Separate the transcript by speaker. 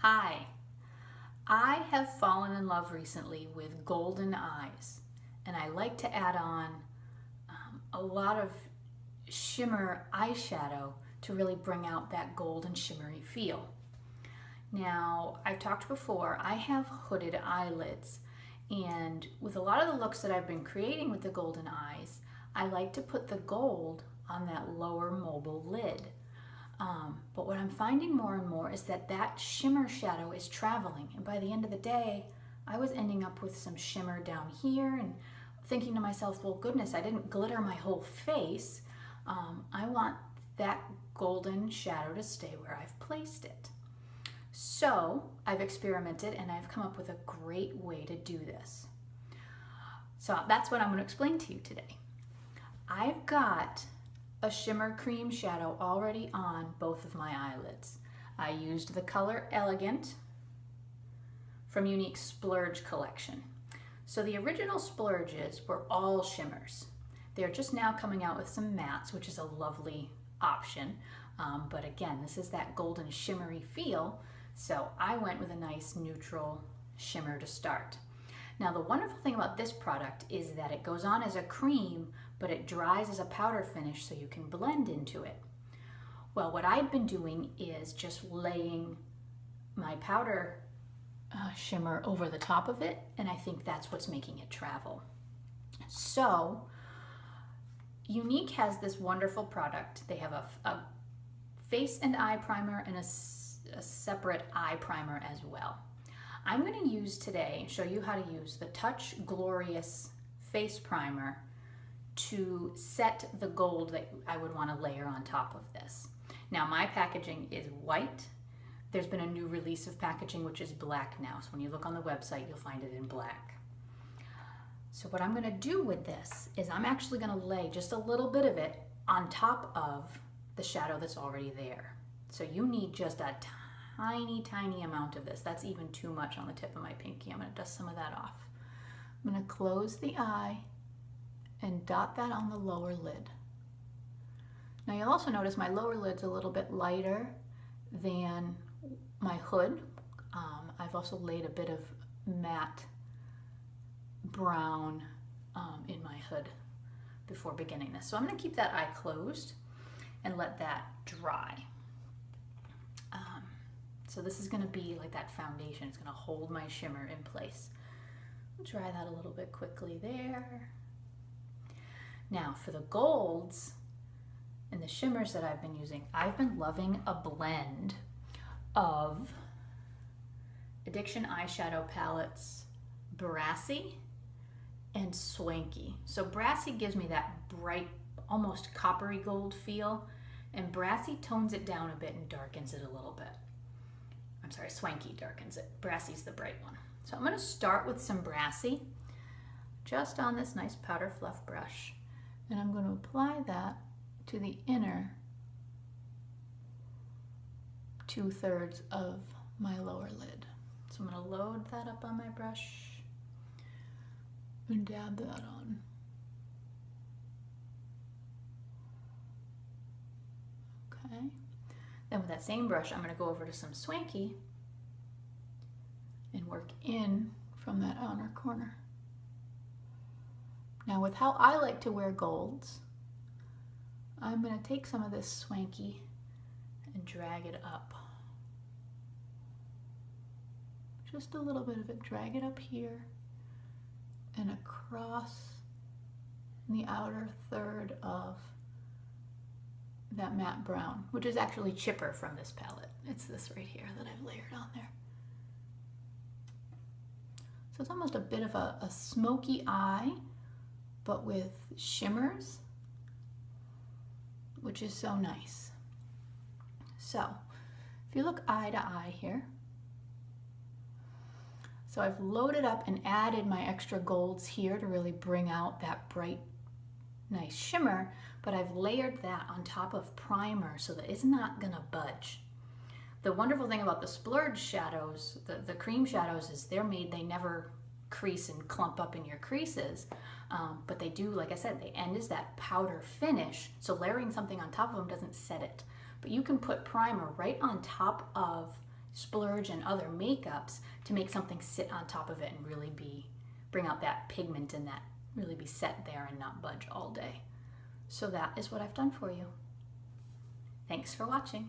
Speaker 1: Hi, I have fallen in love recently with golden eyes, and I like to add on a lot of shimmer eyeshadow to really bring out that golden shimmery feel. Now, I've talked before, I have hooded eyelids, and with a lot of the looks that I've been creating with the golden eyes, I like to put the gold on that lower mobile lid. But what I'm finding more and more is that that shimmer shadow is traveling. And by the end of the day, I was ending up with some shimmer down here and thinking to myself, well, goodness, I didn't glitter my whole face. I want that golden shadow to stay where I've placed it. So I've experimented and I've come up with a great way to do this. So that's what I'm going to explain to you today. I've got a shimmer cream shadow already on both of my eyelids. I used the color Elegant from Unique Splurge collection. So the original splurges were all shimmers. They're just now coming out with some mattes, which is a lovely option. But again, this is that golden shimmery feel. So I went with a nice neutral shimmer to start. Now the wonderful thing about this product is that it goes on as a cream, but it dries as a powder finish so you can blend into it. Well, what I've been doing is just laying my powder shimmer over the top of it, and I think that's what's making it travel. So Unique has this wonderful product. They have a face and eye primer and a separate eye primer as well. I'm going to use today, show you how to use the Touch Glorious face primer to set the gold that I would want to layer on top of this. Now my packaging is white. There's been a new release of packaging which is black now. So when you look on the website, you'll find it in black. So what I'm going to do with this is I'm actually going to lay just a little bit of it on top of the shadow that's already there. So you need just a tiny amount of this. That's even too much on the tip of my pinky. I'm going to dust some of that off. I'm going to close the eye and dot that on the lower lid. Now you'll also notice my lower lid's a little bit lighter than my hood. I've also laid a bit of matte brown in my hood before beginning this. So I'm going to keep that eye closed and let that dry. So this is going to be like that foundation. It's going to hold my shimmer in place. Dry that a little bit quickly there. Now for the golds and the shimmers that I've been using, I've been loving a blend of Addiction eyeshadow palettes, Brassy and Swanky. So Brassy gives me that bright, almost coppery gold feel, and Brassy tones it down a bit and darkens it a little bit. I'm sorry, Swanky darkens it. Brassy's the bright one. So I'm going to start with some Brassy just on this nice powder fluff brush, and I'm going to apply that to the inner 2/3 of my lower lid. So I'm going to load that up on my brush and dab that on. Okay. Then with that same brush, I'm going to go over to some Swanky and work in from that outer corner. Now with how I like to wear golds, I'm going to take some of this Swanky and drag it up. Just a little bit of it, drag it up here and across the outer third of that matte brown, which is actually chipper from this palette. It's this right here that I've layered on there. So it's almost a bit of a smoky eye, but with shimmers, which is so nice. So if you look eye to eye here, so I've loaded up and added my extra golds here to really bring out that bright, nice shimmer, but I've layered that on top of primer so that it's not gonna budge. The wonderful thing about the splurge shadows, the cream shadows, is they're made, they never crease and clump up in your creases, but they do, like I said, the end is that powder finish, so layering something on top of them doesn't set it. But you can put primer right on top of splurge and other makeups to make something sit on top of it and really bring out that pigment and that really be set there and not budge all day. So that is what I've done for you. Thanks for watching.